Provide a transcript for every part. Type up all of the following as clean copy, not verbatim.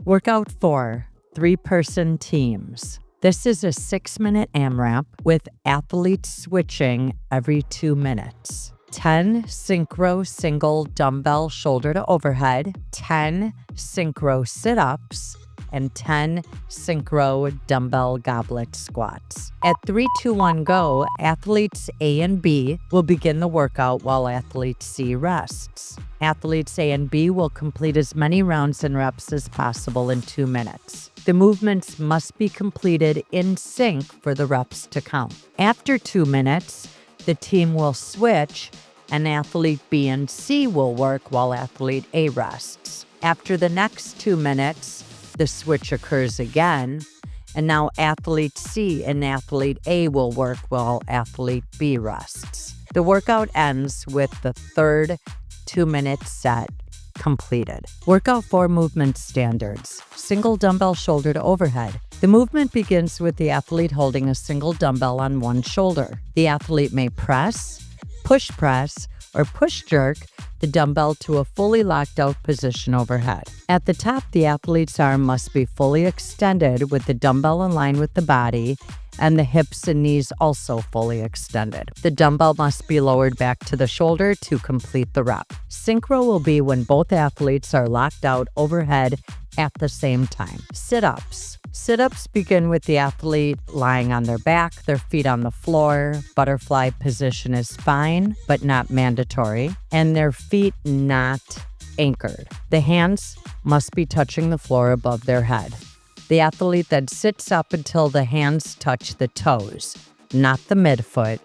Workout 4, 3-person teams. This is a 6-minute AMRAP with athletes switching every 2 minutes. 10 synchro single dumbbell shoulder to overhead, 10 synchro sit-ups, and 10 synchro dumbbell goblet squats. At 3, 2, 1, go, athletes A and B will begin the workout while athlete C rests. Athletes A and B will complete as many rounds and reps as possible in 2 minutes. The movements must be completed in sync for the reps to count. After 2 minutes, the team will switch and athlete B and C will work while athlete A rests. After the next 2 minutes, the switch occurs again, and now athlete C and athlete A will work while athlete B rests. The workout ends with the third 2-minute set completed. Workout 4 movement standards. Single dumbbell shoulder to overhead. The movement begins with the athlete holding a single dumbbell on one shoulder. The athlete may press, or push jerk the dumbbell to a fully locked out position overhead. At the top, the athlete's arm must be fully extended with the dumbbell in line with the body and the hips and knees also fully extended. The dumbbell must be lowered back to the shoulder to complete the rep. Synchro will be when both athletes are locked out overhead at the same time. Sit-ups. Sit-ups begin with the athlete lying on their back, their feet on the floor. Butterfly position is fine, but not mandatory, and their feet not anchored. The hands must be touching the floor above their head. The athlete then sits up until the hands touch the toes, not the midfoot,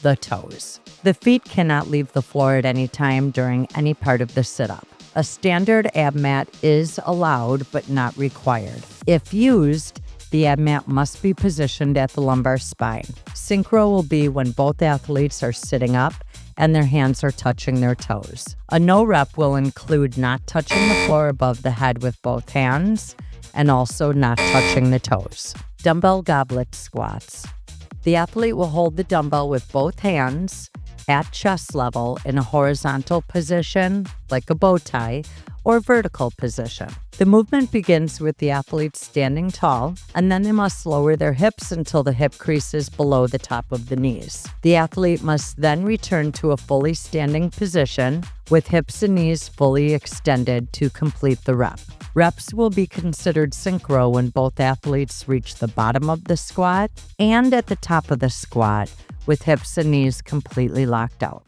the toes. The feet cannot leave the floor at any time during any part of the sit-up. A standard ab mat is allowed but not required. If used, the ab mat must be positioned at the lumbar spine. Synchro will be when both athletes are sitting up and their hands are touching their toes. A no rep will include not touching the floor above the head with both hands and also not touching the toes. Dumbbell goblet squats. The athlete will hold the dumbbell with both hands at chest level in a horizontal position, like a bow tie, or vertical position. The movement begins with the athlete standing tall, and then they must lower their hips until the hip crease is below the top of the knees. The athlete must then return to a fully standing position with hips and knees fully extended to complete the rep. Reps will be considered synchro when both athletes reach the bottom of the squat and at the top of the squat with hips and knees completely locked out.